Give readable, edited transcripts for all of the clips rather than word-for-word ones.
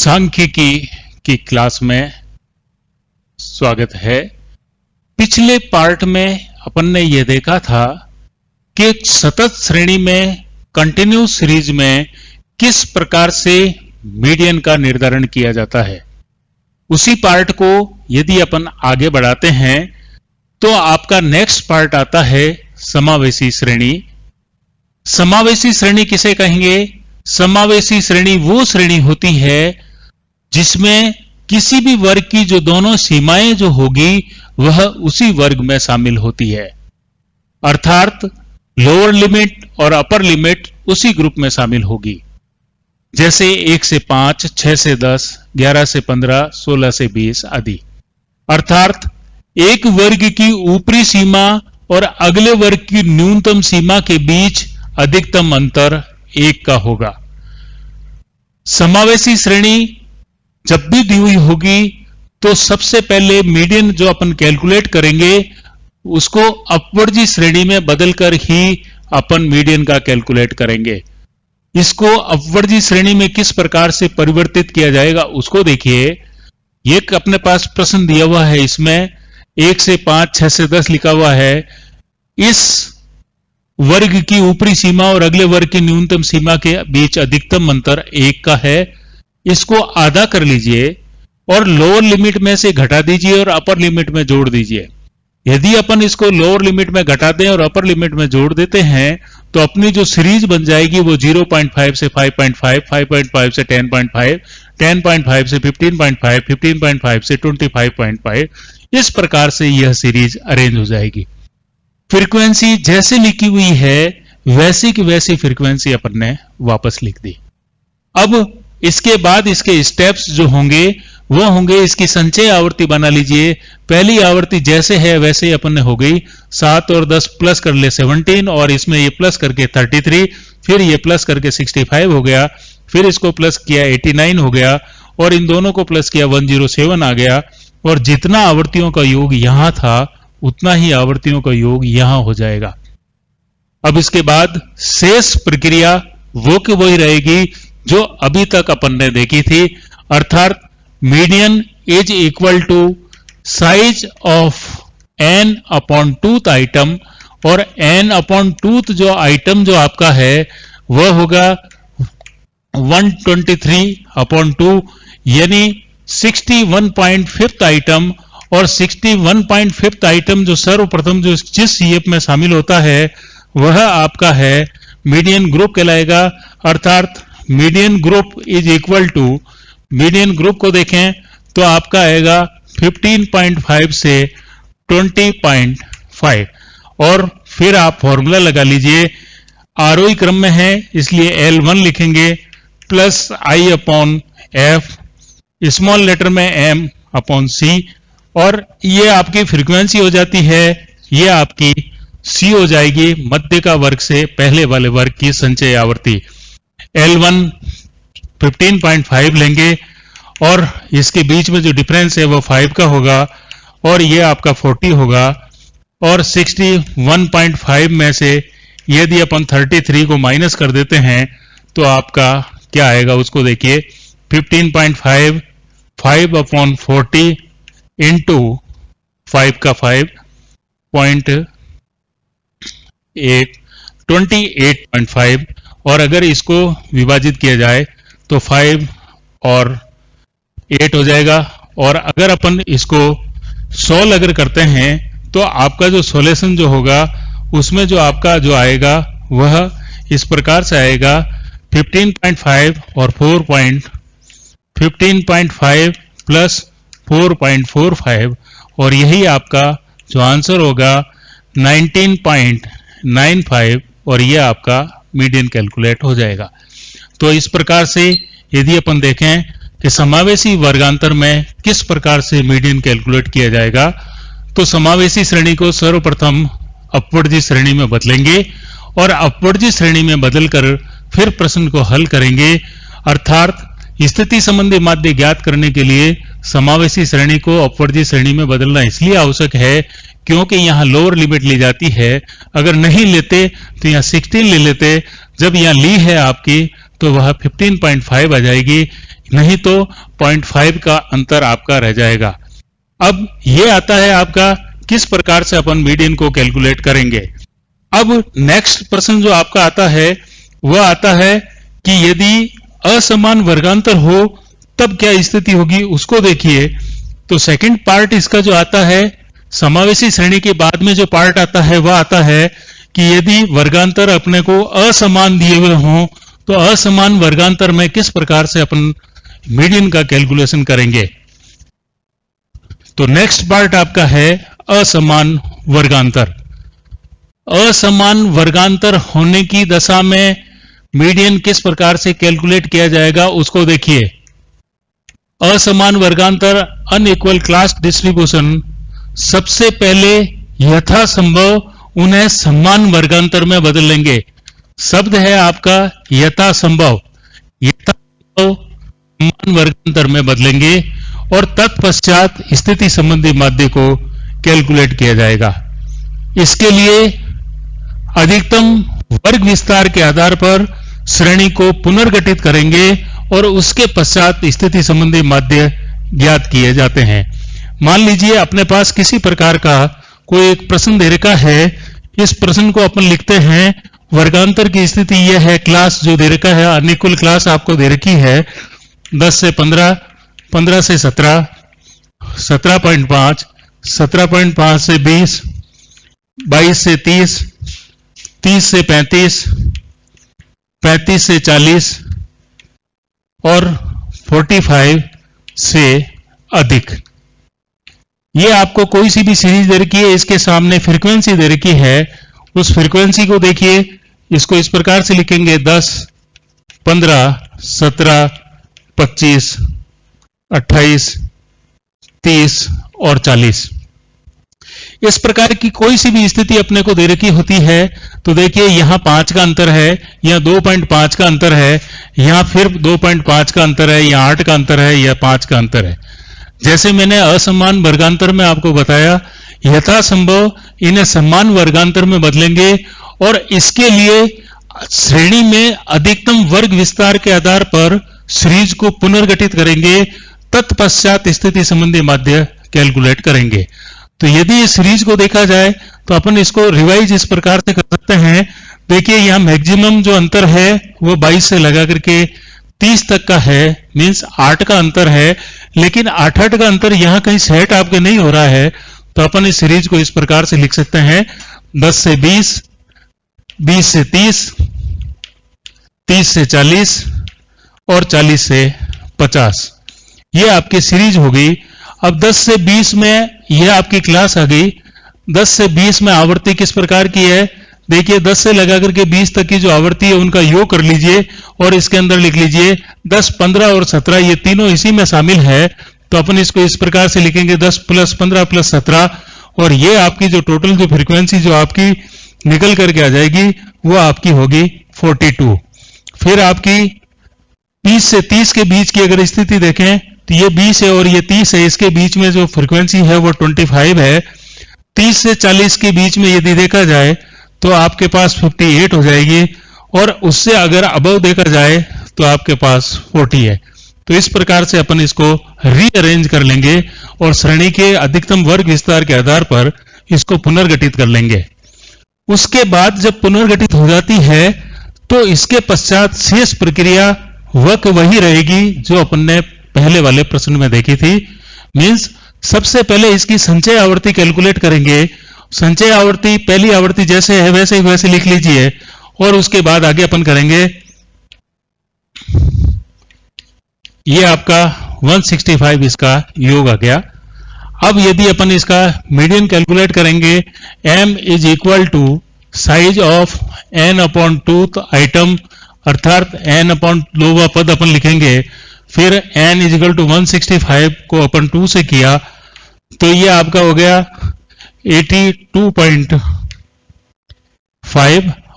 सांख्यिकी की क्लास में स्वागत है। पिछले पार्ट में अपन ने यह देखा था कि एक सतत श्रेणी में कंटिन्यूस सीरीज में किस प्रकार से मीडियन का निर्धारण किया जाता है। उसी पार्ट को यदि अपन आगे बढ़ाते हैं तो आपका नेक्स्ट पार्ट आता है समावेशी श्रेणी। समावेशी श्रेणी किसे कहेंगे? समावेशी श्रेणी वो श्रेणी होती है जिसमें किसी भी वर्ग की जो दोनों सीमाएं जो होगी वह उसी वर्ग में शामिल होती है, अर्थात लोअर लिमिट और अपर लिमिट उसी ग्रुप में शामिल होगी। जैसे 1 से 5, 6 से 10, 11 से 15, 16 से 20 आदि। अर्थात एक वर्ग की ऊपरी सीमा और अगले वर्ग की न्यूनतम सीमा के बीच अधिकतम अंतर 1 का होगा। समावेशी श्रेणी जब भी दी हुई होगी तो सबसे पहले मीडियन जो अपन कैलकुलेट करेंगे उसको अपवर्जी श्रेणी में बदलकर ही अपन मीडियन का कैलकुलेट करेंगे। इसको अपवर्जी श्रेणी में किस प्रकार से परिवर्तित किया जाएगा उसको देखिए। एक अपने पास प्रश्न दिया हुआ है, इसमें 1 से 5, 6 से 10 लिखा हुआ है। इस वर्ग की ऊपरी सीमा और अगले वर्ग की न्यूनतम सीमा के बीच अधिकतम अंतर 1 का है। इसको आधा कर लीजिए और लोअर लिमिट में से घटा दीजिए और अपर लिमिट में जोड़ दीजिए। यदि अपन इसको लोअर लिमिट में घटा दें और अपर लिमिट में जोड़ देते हैं तो अपनी जो सीरीज बन जाएगी वो 0.5 से 5.5, 5.5 से 10.5, 10.5 से 15.5, 15.5 से 25.5, इस प्रकार से यह सीरीज अरेंज हो जाएगी। फ्रीक्वेंसी जैसे लिखी हुई है वैसी की वैसी फ्रीक्वेंसी अपन ने वापस लिख दी। अब इसके बाद इसके स्टेप्स जो होंगे वो होंगे, इसकी संचय आवृत्ति बना लीजिए। पहली आवृत्ति जैसे है वैसे ही अपन ने हो गई। 7 और 10 प्लस कर ले 17 और इसमें ये प्लस करके 33, फिर ये प्लस करके 65 हो गया, फिर इसको प्लस किया 89 हो गया और इन दोनों को प्लस किया 107 आ गया। और जितना आवृत्तियों का योग यहां था उतना ही आवृत्तियों का योग यहां हो जाएगा। अब इसके बाद शेष प्रक्रिया वो की वही रहेगी जो अभी तक अपन ने देखी थी, अर्थात median is equal to size of n upon tooth item, और n अपॉन टूथ जो आइटम जो आपका है वह होगा 123 अपॉन 2, यानी 61.5 आइटम। और 61.5 आइटम जो सर्वप्रथम जो जिस सीएफ में शामिल होता है वह आपका है मीडियन ग्रुप कहलाएगा। अर्थात median group is equal to, median group को देखें तो आपका आएगा 15.5 से 20.5। और फिर आप फॉर्मूला लगा लीजिए, आरोही क्रम में है इसलिए L1 लिखेंगे plus I upon F, small letter में M अपॉन C, और ये आपकी फ्रीक्वेंसी हो जाती है, ये आपकी C हो जाएगी मध्य का वर्ग से पहले वाले वर्ग की संचय आवृत्ति। L1 15.5 लेंगे और इसके बीच में जो डिफरेंस है वो 5 का होगा और ये आपका 40 होगा। और 61.5 में से यदि अपन 33 को माइनस कर देते हैं तो आपका क्या आएगा उसको देखिए। 15.5, 5 अपॉन 40 इंटू 5 का 5.8, 28.5, और अगर इसको विभाजित किया जाए तो 5 और 8 हो जाएगा। और अगर अपन इसको सोल्व अगर करते हैं तो आपका जो सॉल्यूशन जो होगा उसमें जो आपका जो आएगा वह इस प्रकार से आएगा 15.5 और 15.5 प्लस 4.45, और यही आपका जो आंसर होगा 19.95, और यह आपका मीडियन कैलकुलेट हो जाएगा। तो इस प्रकार से यदि अपन देखें कि समावेशी वर्गांतर में किस प्रकार से मीडियन कैलकुलेट किया जाएगा, तो समावेशी श्रेणी को सर्वप्रथम अपवर्जी श्रेणी में बदलेंगे और अपवर्जी श्रेणी में बदलकर फिर प्रश्न को हल करेंगे। अर्थात स्थिति संबंधी माध्य ज्ञात करने के लिए समावेशी श्रेणी को अपवर्जी श्रेणी में बदलना इसलिए आवश्यक है क्योंकि यहां लोअर लिमिट ली जाती है। अगर नहीं लेते तो यहां 16 ले लेते, जब यहां ली है आपकी तो वह 15.5 आ जाएगी। नहीं तो 0.5 का अंतर आपका रह जाएगा। अब ये आता है आपका किस प्रकार से अपन मीडियन को कैलकुलेट करेंगे। अब नेक्स्ट प्रश्न जो आपका आता है वह आता है कि यदि असमान वर्गांतर हो तब क्या स्थिति होगी, उसको देखिए। तो सेकंड पार्ट इसका जो आता है, समावेशी श्रेणी के बाद में जो पार्ट आता है वह आता है कि यदि वर्गांतर अपने को असमान दिए हुए हों तो असमान वर्गांतर में किस प्रकार से अपन मीडियन का कैलकुलेशन करेंगे। तो नेक्स्ट पार्ट आपका है असमान वर्गांतर। असमान वर्गांतर होने की दशा में मीडियन किस प्रकार से कैलकुलेट किया जाएगा उसको देखिए। असमान वर्गांतर अनइक्वल क्लास डिस्ट्रीब्यूशन, सबसे पहले यथासंभव उन्हें समान वर्गांतर में बदल लेंगे। शब्द है आपका यथासंभव, यथासंभव समान वर्गांतर में बदलेंगे और तत्पश्चात स्थिति संबंधी माध्य को कैलकुलेट किया जाएगा। इसके लिए अधिकतम वर्ग विस्तार के आधार पर श्रेणी को पुनर्गठित करेंगे और उसके पश्चात स्थिति संबंधी माध्य ज्ञात किए जाते हैं। मान लीजिए अपने पास किसी प्रकार का कोई एक प्रश्न दे रखा है, इस प्रश्न को अपन लिखते हैं वर्गांतर की स्थिति यह है, क्लास जो दे रखा है अनइक्वल क्लास आपको दे रखी है 10 से 15, 15 से 17, 17.5, 17.5 से 20, 22 से 30, 30 से 35, 35 से 40 और 45 से अधिक। ये आपको कोई सी भी सीरीज दे रखी है, इसके सामने फ्रीक्वेंसी दे रखी है, उस फ्रीक्वेंसी को देखिए। इसको इस प्रकार से लिखेंगे 10, 15, 17, 25, 28, 30 और 40। इस प्रकार की कोई सी भी स्थिति अपने को दे रखी होती है तो देखिए यहां 5 का अंतर है, यहां 2.5 का अंतर है, यहां फिर 2.5 का अंतर है, यहां 8 का अंतर है, यह 5 का अंतर है। जैसे मैंने असमान वर्गांतर में आपको बताया, यथासंभव इन्हें समान वर्गांतर में बदलेंगे और इसके लिए श्रेणी में अधिकतम वर्ग विस्तार के आधार पर सीरीज को पुनर्गठित करेंगे, तत्पश्चात स्थिति संबंधी माध्य कैलकुलेट करेंगे। तो यदि इस सीरीज को देखा जाए तो अपन इसको रिवाइज इस प्रकार से कर सकते हैं। देखिए यहां मैक्सिमम जो अंतर है वो 22 से लगा करके 30 तक का है, मींस 8 का अंतर है, लेकिन 8 का अंतर यहां कहीं सेट आपके नहीं हो रहा है। तो अपन इस सीरीज को इस प्रकार से लिख सकते हैं 10 से 20, 20 से 30, 30 से 40 और 40 से 50। ये आपकी सीरीज होगी। अब 10 से 20 में यह आपकी क्लास आ गई। 10 से 20 में आवृत्ति किस प्रकार की है, देखिए 10 से लगा करके 20 तक की जो आवृत्ति है उनका योग कर लीजिए और इसके अंदर लिख लीजिए 10, 15 और 17, ये तीनों इसी में शामिल है। तो अपन इसको इस प्रकार से लिखेंगे 10 + 15 + 17 और ये आपकी जो टोटल जो फ्रीक्वेंसी जो आपकी निकल करके आ जाएगी वो आपकी होगी 42। फिर आपकी 20 से 30 के बीच की अगर स्थिति देखें तो ये 20 है और ये 30 है, इसके बीच में जो फ्रीक्वेंसी है वो 25 है। 30 से 40 के बीच में यदि देखा जाए तो आपके पास 58 हो जाएगी और उससे अगर अबव देखा जाए तो आपके पास 40 है। तो इस प्रकार से अपन इसको रीअरेंज कर लेंगे और श्रेणी के अधिकतम वर्ग विस्तार के आधार पर इसको पुनर्गठित कर लेंगे। उसके बाद जब पुनर्गठित हो जाती है तो इसके पश्चात शेष प्रक्रिया वही रहेगी जो अपन ने पहले वाले प्रश्न में देखी थी। मींस सबसे पहले इसकी संचय आवृत्ति कैलकुलेट करेंगे। संचय आवृत्ति पहली आवृत्ति जैसे है वैसे लिख लीजिए और उसके बाद आगे अपन करेंगे। ये आपका 165 इसका योग आ गया। अब यदि अपन इसका मीडियन कैलकुलेट करेंगे, m = size of n/2 item, अर्थात n/2 पद अपन लिखेंगे। फिर n = 165 को अपन 2 से किया तो ये आपका हो गया 82.5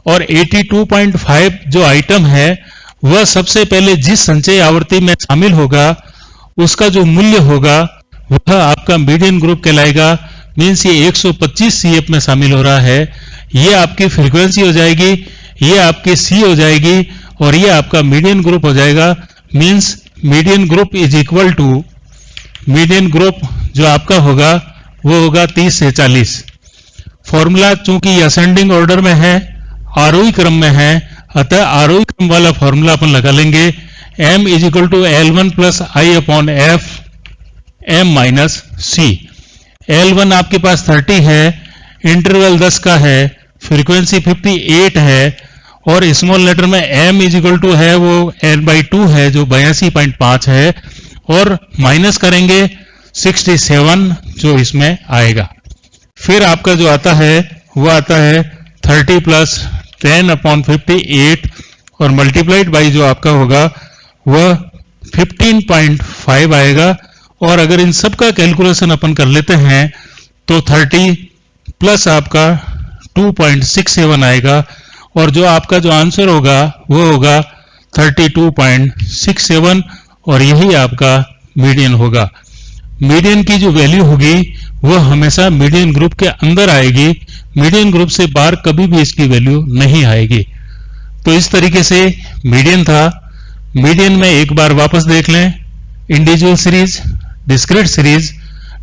और 82.5 जो आइटम है वह सबसे पहले जिस संचय आवृत्ति में शामिल होगा उसका जो मूल्य होगा वह आपका मीडियन ग्रुप कहलाएगा। मींस ये 125 CF में शामिल हो रहा है। ये आपकी फ्रीक्वेंसी हो जाएगी, ये आपकी C हो जाएगी और ये आपका मीडियन ग्रुप हो जाएगा। Means median group is equal to, median group जो आपका होगा वो होगा 30 से 40। फॉर्मूला चूंकि असेंडिंग ऑर्डर में है, आरोही क्रम में है, अतः आरोही क्रम वाला फॉर्मूला अपन लगा लेंगे, m is equal to L1 plus i upon f m minus c. L1 आपके पास 30 है, इंटरवल 10 का है, फ्रीक्वेंसी 58 है, और स्मॉल लेटर में m इज इक्वल टू है वो n/2 है जो 82.5 है, और माइनस करेंगे 67 जो इसमें आएगा। फिर आपका जो आता है वो आता है 30 प्लस 10 अपॉन 58 और मल्टीप्लाइड बाई जो आपका होगा वह 15.5 आएगा। और अगर इन सब का कैलकुलेशन अपन कर लेते हैं तो 30 प्लस आपका 2.67 आएगा, और जो आपका जो आंसर होगा वो होगा 32.67, और यही आपका मीडियन होगा। मीडियन की जो वैल्यू होगी वो हमेशा मीडियन ग्रुप के अंदर आएगी, मीडियन ग्रुप से बाहर कभी भी इसकी वैल्यू नहीं आएगी। तो इस तरीके से मीडियन था। मीडियन में एक बार वापस देख लें, individual series, discrete series,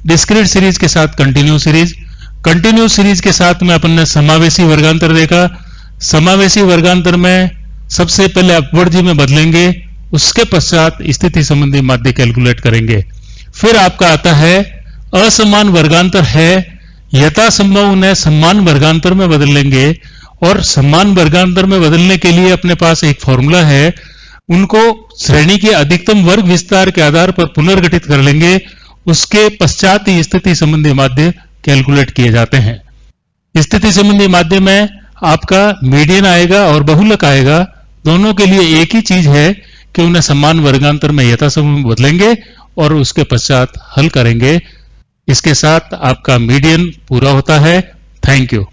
discrete series के साथ कंटिन्यूस सीरीज, कंटिन्यूस सीरीज के साथ में अपन ने समावेशी वर्गांतर देखा। समावेशी वर्गांतर में सबसे पहले अपवर्ड जी में बदलेंगे, उसके पश्चात स्थिति संबंधी माध्य कैलकुलेट करेंगे। फिर आपका आता है असमान वर्गांतर है, यथासंभव उन्हें समान वर्गांतर में बदल लेंगे, और समान वर्गांतर में बदलने के लिए अपने पास एक फॉर्मूला है, उनको श्रेणी के अधिकतम वर्ग विस्तार के आधार पर पुनर्गठित कर लेंगे, उसके पश्चात ही स्थिति संबंधी माध्य कैलकुलेट किए जाते हैं। स्थिति संबंधी माध्य में आपका मीडियन आएगा और बहुलक आएगा, दोनों के लिए एक ही चीज है कि उन्हें समान वर्गांतर में यथासंभव बदलेंगे और उसके पश्चात हल करेंगे। इसके साथ आपका मीडियन पूरा होता है। Thank you.